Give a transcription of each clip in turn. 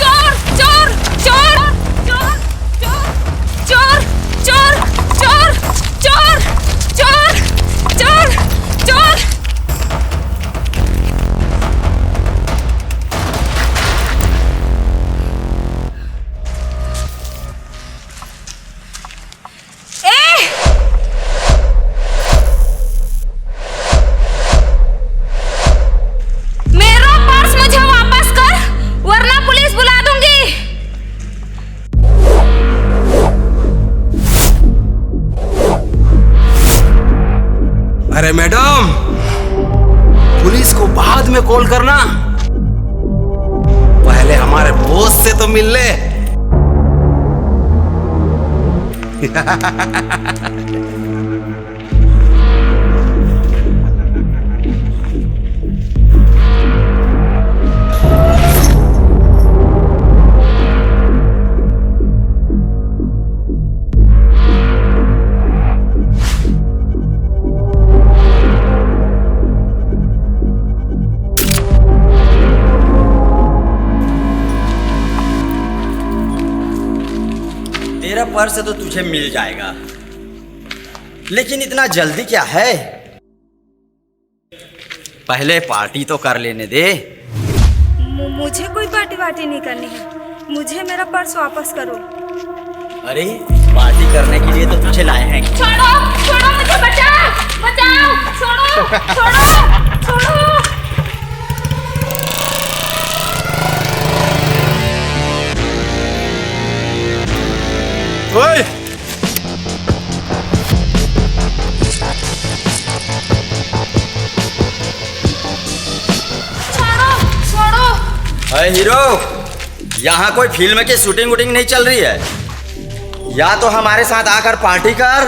चोर चोर चोर चोर चोर चोर चोर चोर चोर चोर चोर। मेरा पर्स मुझे वापस कर, वरना पुलिस बुला दूंगी। अरे मैडम, पुलिस को बाद में कॉल करना, पहले हमारे बॉस से तो मिल ले। तेरा पर्स तो तुझे मिल जाएगा, लेकिन इतना जल्दी क्या है? पहले पार्टी तो कर लेने दे। मुझे कोई पार्टी वार्टी नहीं करनी है, मुझे मेरा पर्स वापस करो। अरे पार्टी करने के लिए तो तुझे लाए हैं। छोड़ो छोड़ो, मुझे बचाओ बचाओ, छोड़ो छोड़ो छोड़ो। ओए! छोड़ो छोड़ो। अरे हीरो, यहाँ कोई फिल्म की शूटिंग वूटिंग नहीं चल रही है। या तो हमारे साथ आकर पार्टी कर,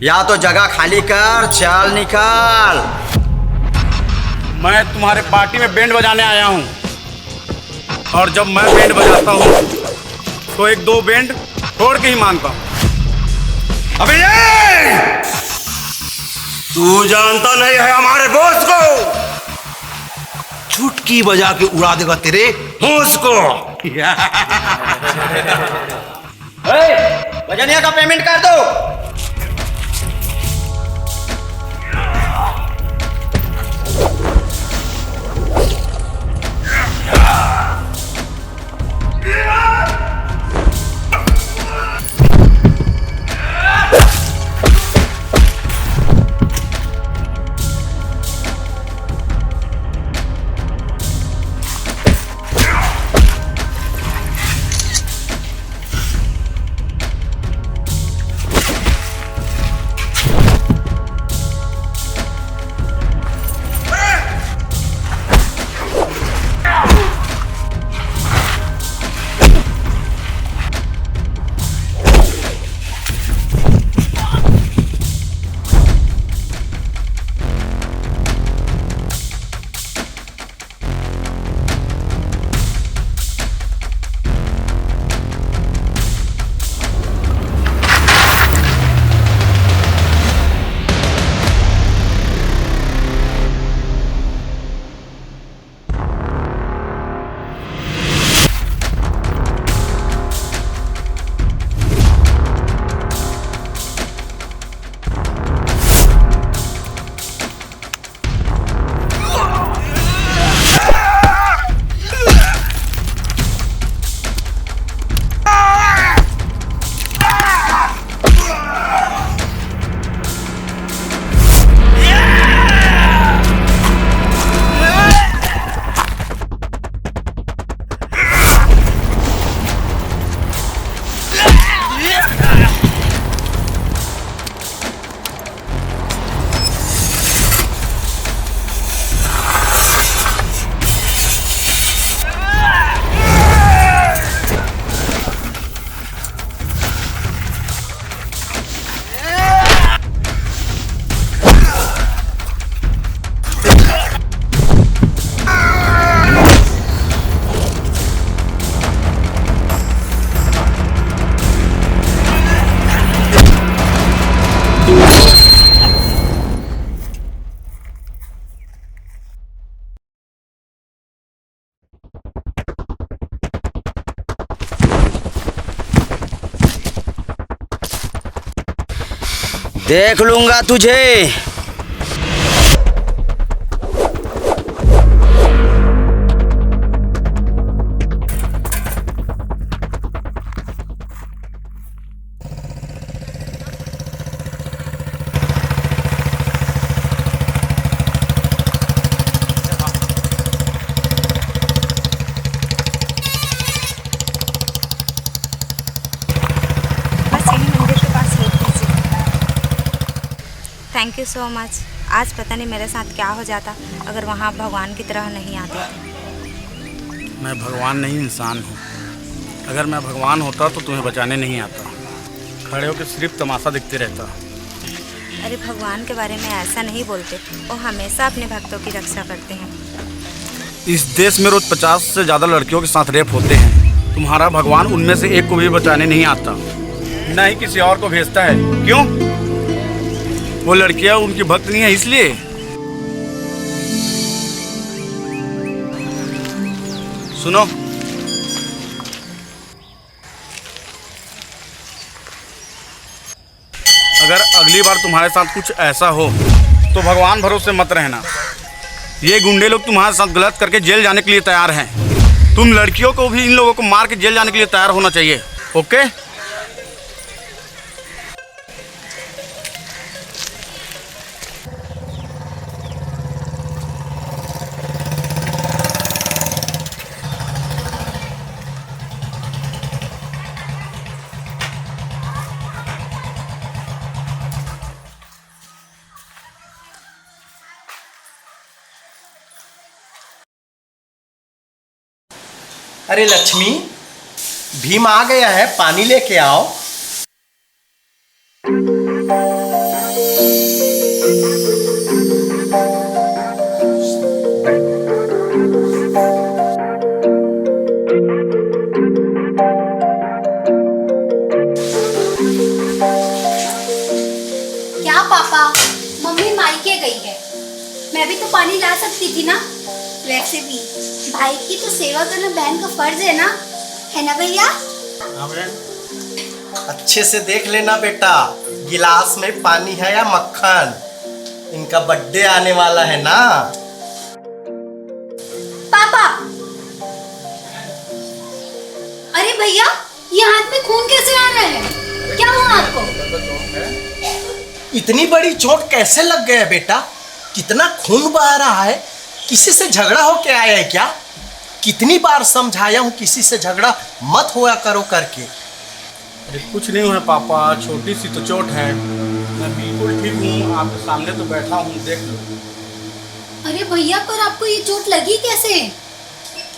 या तो जगह खाली कर, चल निकाल। मैं तुम्हारे पार्टी में बैंड बजाने आया हूँ, और जब मैं बैंड बजाता हूँ तो एक दो बैंड छोड़ के ही मांगता हूँ। अबे ये! तू जानता नहीं है हमारे बॉस को, चुटकी बजा के उड़ा देगा तेरे होश को। बजनिया का पेमेंट कर दो। देख लूंगा तुझे। बस यहीं मंदिर के पास रोक दीजिए। Thank you so much. आज पता नहीं मेरे साथ क्या हो जाता अगर वहाँ भगवान की तरह नहीं आते थे। मैं भगवान नहीं, इंसान हूँ। अगर मैं भगवान होता तो तुम्हें बचाने नहीं आता, खड़े होकर सिर्फ तमाशा देखते रहता। अरे भगवान के बारे में ऐसा नहीं बोलते, वो हमेशा अपने भक्तों की रक्षा करते हैं। इस देश में रोज 50 से ज़्यादा लड़कियों के साथ रेप होते हैं। तुम्हारा भगवान उनमें से एक को भी बचाने नहीं आता, न ही किसी और को भेजता है। क्यों? वो लड़कियां उनकी भक्त नहीं है इसलिए। सुनो, अगर अगली बार तुम्हारे साथ कुछ ऐसा हो तो भगवान भरोसे मत रहना। ये गुंडे लोग तुम्हारे साथ गलत करके जेल जाने के लिए तैयार हैं। तुम लड़कियों को भी इन लोगों को मार के जेल जाने के लिए तैयार होना चाहिए। ओके? अरे लक्ष्मी, भीम आ गया है, पानी लेके आओ। क्या पापा, मम्मी मायके गई है। मैं भी तो पानी ला सकती थी ना। वैसे भी भाई की तो सेवा करना बहन का फर्ज है ना भैया? अच्छे से देख लेना बेटा, गिलास में पानी है या मक्खन। इनका बर्थडे आने वाला है ना। पापा, अरे भैया, ये हाथ में खून कैसे आ रहा है? क्या हुआ आपको? इतनी बड़ी चोट कैसे लग गया बेटा? कितना खून बह रहा है? किसी से झगड़ा हो के आया है क्या? कितनी बार समझाया हूँ किसी से झगड़ा मत होया करो करके। अरे कुछ नहीं हुआ पापा, छोटी सी तो चोट है। मैं बिल्कुल ठीक हूँ, आपके सामने तो बैठा हूँ, देख लो। अरे भैया, पर आपको ये चोट लगी कैसे?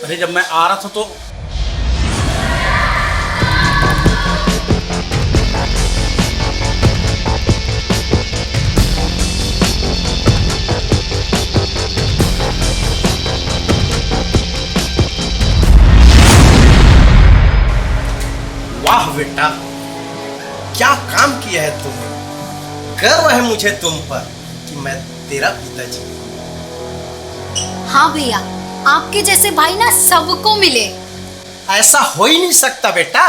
अरे जब मैं आ रहा था तो वाह बेटा, क्या काम किया है तुमने। गर्व है मुझे तुम पर कि मैं तेरा पिताजी। हाँ भैया, आपके जैसे भाई ना सबको मिले। ऐसा हो ही नहीं सकता बेटा।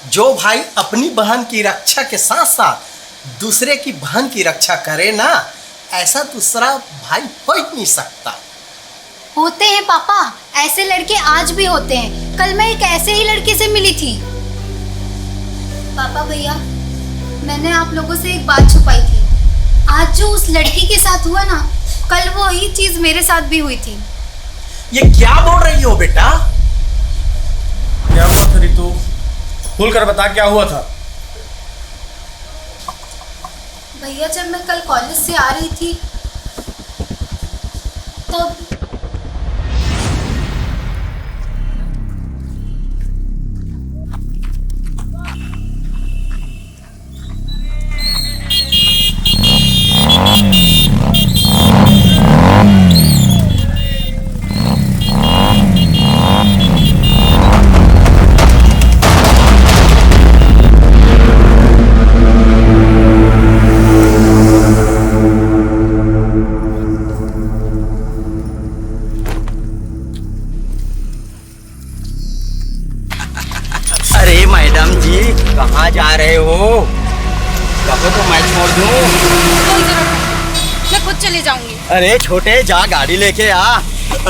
जो भाई अपनी बहन की रक्षा के साथ साथ दूसरे की बहन की रक्षा करे ना, ऐसा दूसरा भाई हो ही नहीं सकता। होते हैं पापा, ऐसे लड़के आज भी होते हैं। कल मैं एक ऐसे ही लड़के से मिली थी। पापा भैया, मैंने आप लोगों से एक बात छुपाई थी। आज जो उस लड़की के साथ हुआ ना, कल वो ही चीज मेरे साथ भी हुई थी। ये क्या बोल रही हो बेटा? क्या हुआ था रितु? खुल कर बता, क्या हुआ था? भैया, जब मैं कल कॉलेज से आ रही थी तो चले जाऊंगी। अरे छोटे जा गाड़ी लेके आ।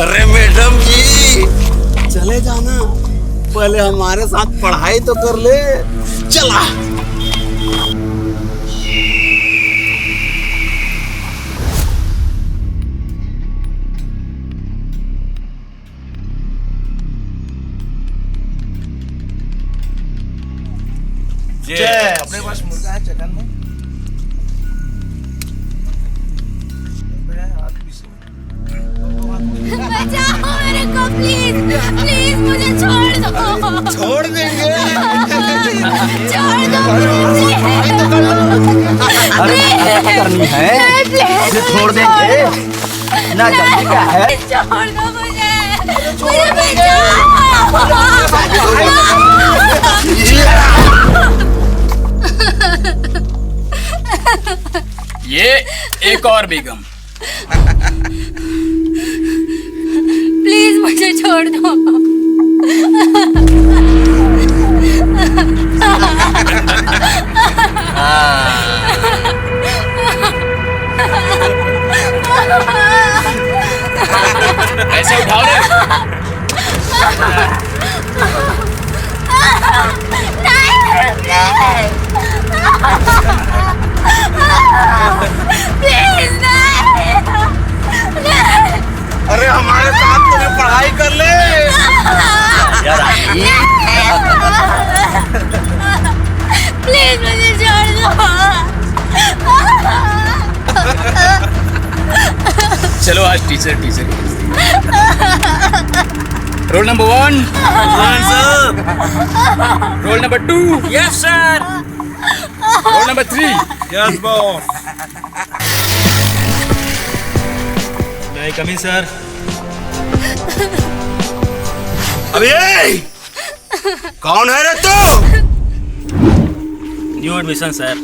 अरे मैडम जी चले जाना, पहले हमारे साथ पढ़ाई तो कर ले। चला। अपने पास मुर्गा है चिकन में। बचाओ मेरे को प्लीज, प्लीज मुझे छोड़ दो। छोड़ देंगे। छोड़ दो अरे करनी है ये छोड़ देंगे ना, जल्दी क्या है। छोड़ दो मुझे बचाओ। ये एक और बेगम। प्लीज मुझे छोड़ दो। ऐसे उठाओ रे। प्लीज नहीं। अरे हमारे साथ तुम्हें पढ़ाई कर ले। प्लीज मुझे छोड़ दो। चलो आज teacher teacher roll number 1 sir, roll number 2 yes sir, roll number 3 yes boss. मैं कमी सर। अब ये कौन है रे तू? New admission sir.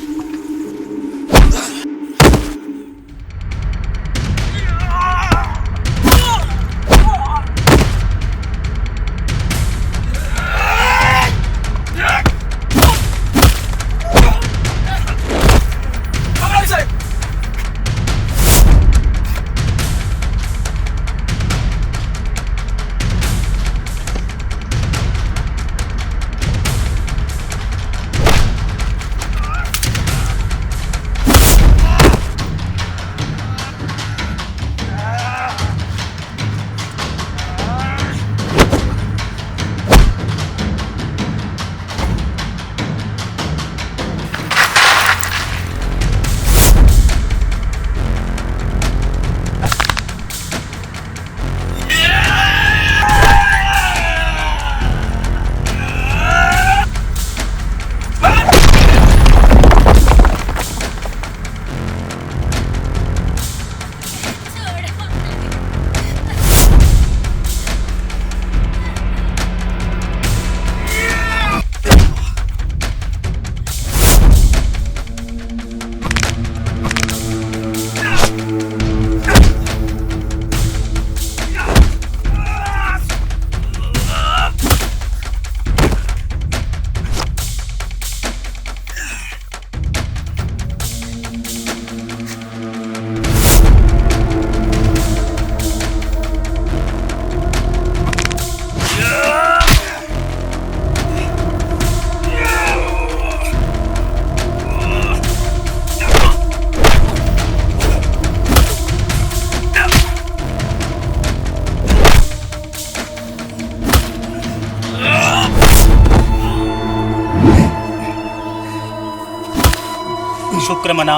शुक्र मना,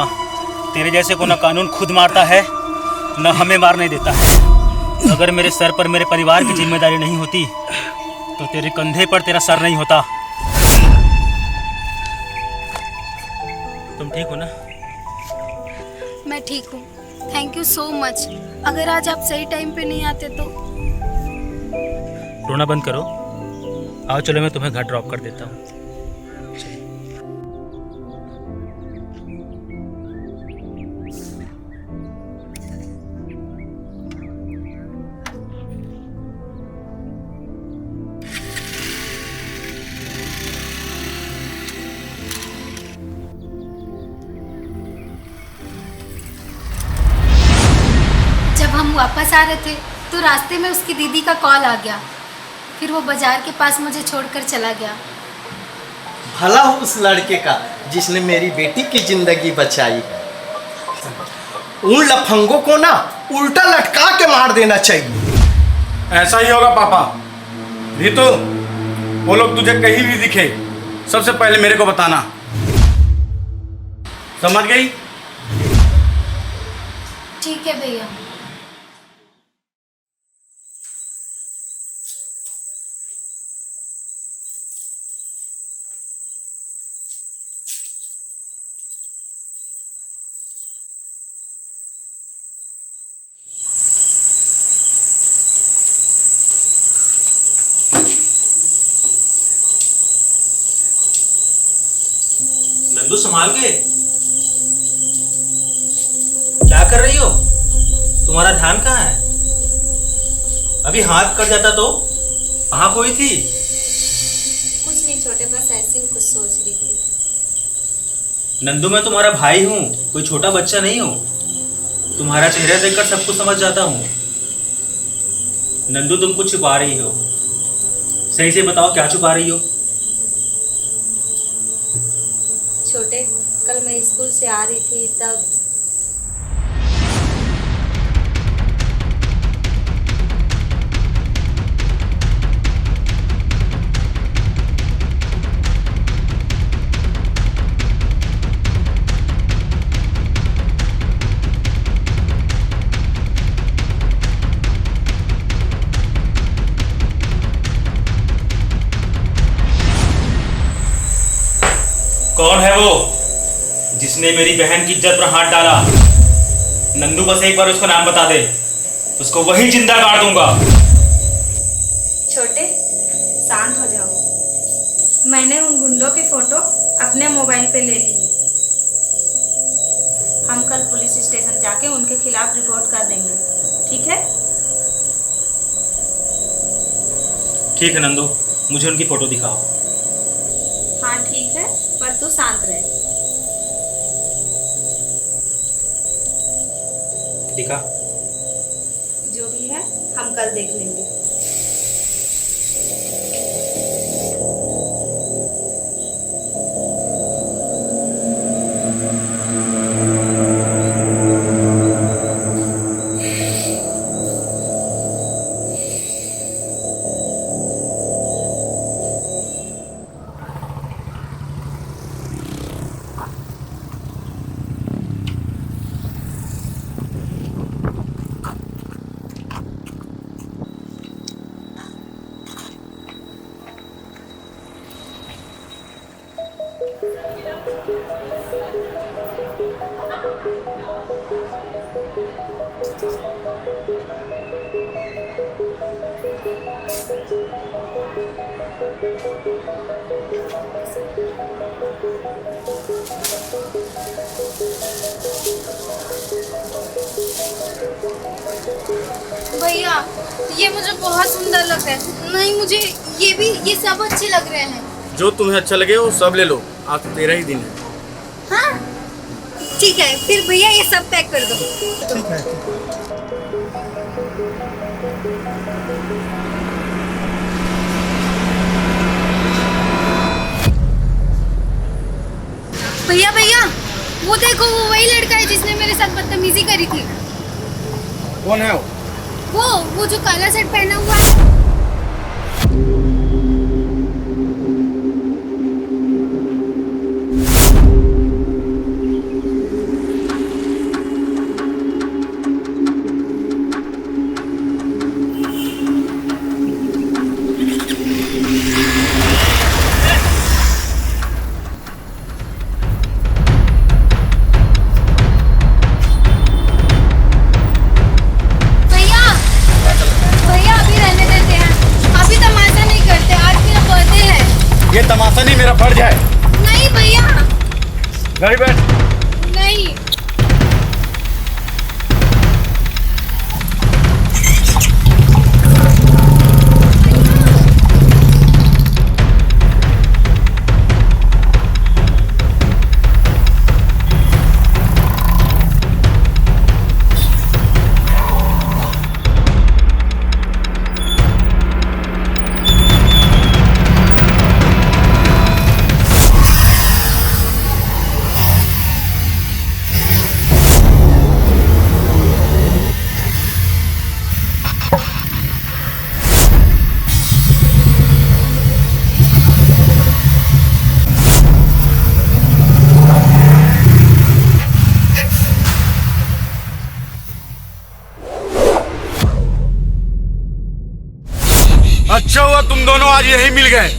तेरे जैसे को न कानून खुद मारता है न हमें मारने देता है। अगर मेरे सर पर मेरे परिवार की जिम्मेदारी नहीं होती तो तेरे कंधे पर तेरा सर नहीं होता। तुम ठीक हो ना? मैं ठीक हूँ, थैंक यू सो मच। अगर आज आप सही टाइम पे नहीं आते तो। रोना बंद करो, आओ चलो मैं तुम्हें घर ड्रॉप कर देता हूँ। वापस आ रहे थे तो रास्ते में उसकी दीदी का कॉल आ गया। फिर वो बाजार के पास मुझे छोड़कर चला गया। भला हो उस लड़के का जिसने मेरी बेटी की जिंदगी बचाई। उन लफंगों को ना उल्टा लटका के मार देना चाहिए। ऐसा ही होगा पापा। रितु, वो लोग तुझे कहीं भी दिखे सबसे पहले मेरे को बताना, समझ गई? ठीक है भैया। नंदू, संभाल के। क्या कर रही हो? तुम्हारा ध्यान कहाँ है? अभी हाथ कट जाता तो कहाँ खोई थी? कुछ नहीं छोटे, बस ऐसे ही कुछ सोच रही थी। नंदू, मैं तुम्हारा भाई हूँ, कोई छोटा बच्चा नहीं हूँ। तुम्हारा चेहरा देखकर सब कुछ समझ जाता हूँ। नंदू, तुम कुछ छुपा रही हो। सही से बताओ, क्या छुपा रही हो? छोटे, कल मैं स्कूल से आ रही थी तब कौन है वो जिसने मेरी बहन की इज्जत पर हाथ डाला? नंदू, बस एक बार उसका नाम बता दे, उसको वही जिंदा काट दूंगा। छोटे, शांत हो जाओ। मैंने उन गुंडों की फोटो अपने मोबाइल पे ले ली है। हम कल पुलिस स्टेशन जाके उनके खिलाफ रिपोर्ट कर देंगे, ठीक है? ठीक है नंदू, मुझे उनकी फोटो दिखाओ। हाँ ठीक है, पर तू शांत रह। दिखा। जो भी है हम कल देख लेंगे। भैया, ये मुझे बहुत सुंदर लग रहा है। नहीं, मुझे ये सब अच्छे लग रहे हैं। जो तुम्हें अच्छा लगे वो सब ले लो, आज तो तेरा ही दिन है। हाँ ठीक है, फिर भैया ये सब पैक कर दो। ठीक है। भैया भैया, वो देखो, वो वही लड़का है जिसने मेरे साथ बदतमीजी करी थी। कौन है वो जो काला शर्ट पहना हुआ है। ये तमाशा नहीं, मेरा फर्ज है। नहीं भैया। गाड़ी बैठ। नहीं। अच्छा हुआ तुम दोनों आज यही मिल गए।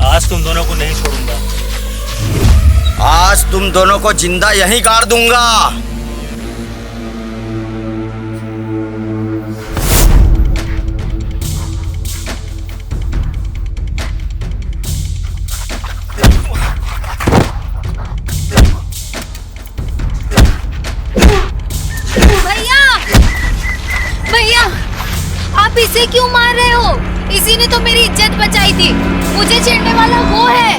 आज तुम दोनों को नहीं छोड़ूंगा। आज तुम दोनों को जिंदा यहीं गाड़ दूंगा। भैया भैया, आप इसे क्यों मार रहे हो? इसी ने तो मेरी इज्जत बचाई थी। मुझे छेड़ने वाला वो है।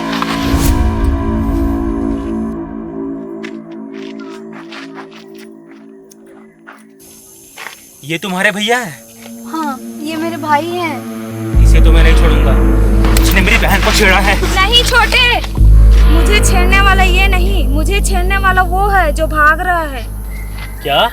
ये तुम्हारे भैया है? हाँ, ये मेरे भाई हैं। इसे तो मैं नहीं छोड़ूंगा। इसने मेरी बहन को छेड़ा है। नहीं छोटे, मुझे छेड़ने वाला ये नहीं, मुझे छेड़ने वाला वो है जो भाग रहा है। क्या?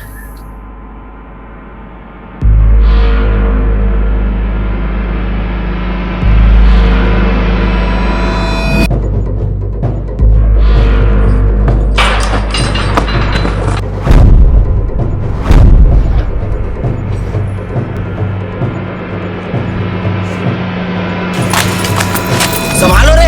संभालो रे।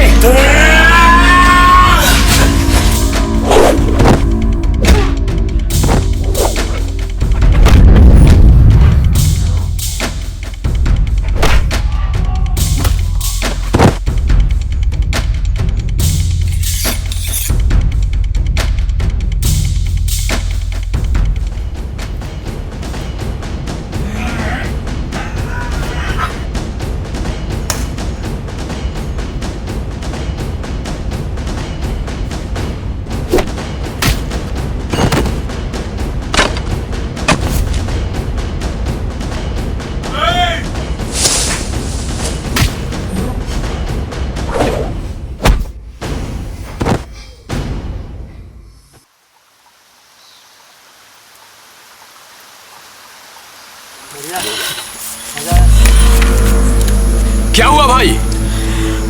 क्या हुआ भाई?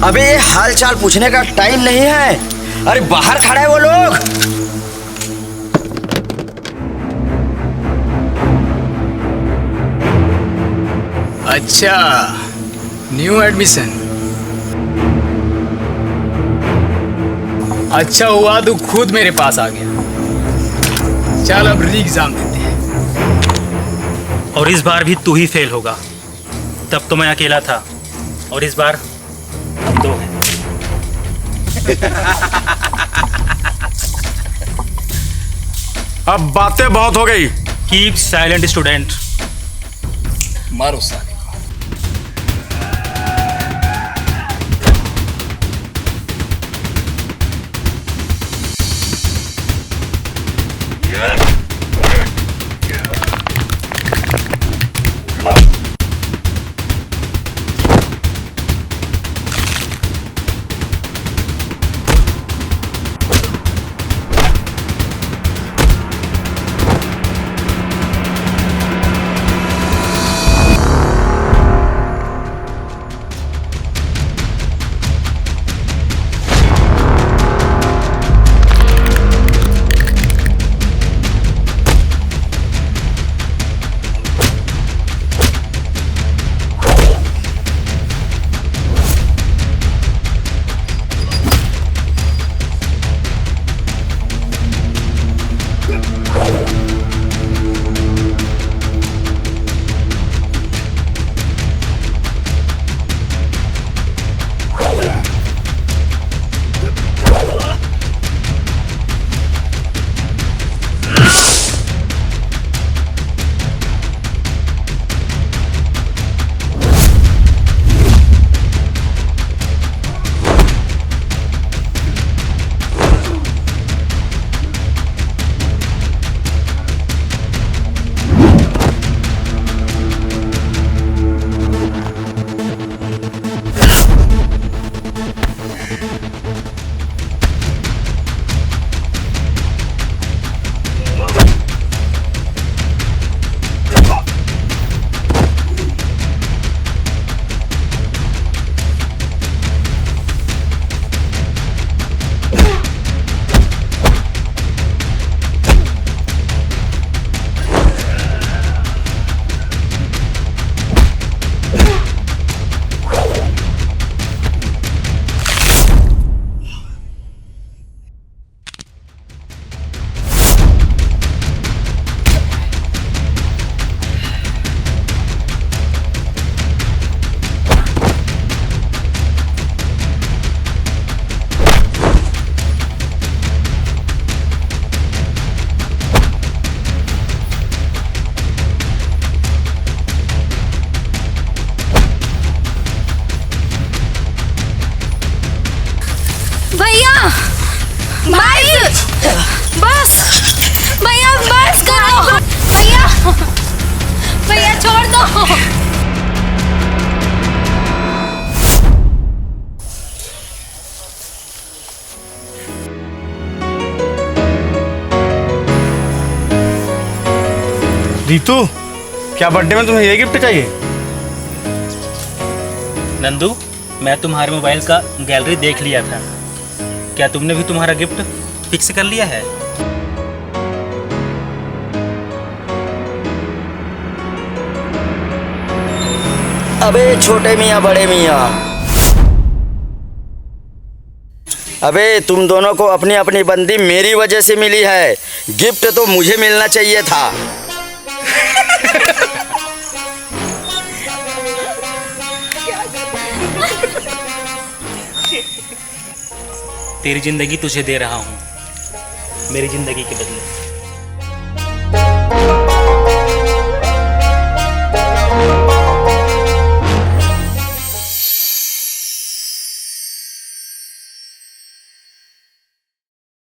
अबे ये हाल चाल पूछने का टाइम नहीं है। अरे बाहर खड़े हैं वो लोग। अच्छा, न्यू एडमिशन। अच्छा हुआ तू खुद मेरे पास आ गया। चल अब री एग्जाम देते हैं। और इस बार भी तू ही फेल होगा। तब तो मैं अकेला था, और इस बार हम दो हैं। अब बातें बहुत हो गई। Keep silent student. मारो साले। रितु, क्या बर्थडे में तुम्हें ये गिफ्ट चाहिए? नंदू, मैं तुम्हारे मोबाइल का गैलरी देख लिया था। क्या तुमने भी तुम्हारा गिफ्ट फिक्स कर लिया है? अबे छोटे मियाँ बड़े मियाँ, अबे तुम दोनों को अपनी अपनी बंदी मेरी वजह से मिली है, गिफ्ट तो मुझे मिलना चाहिए था। तेरी जिंदगी तुझे दे रहा हूँ, मेरी जिंदगी के बदले।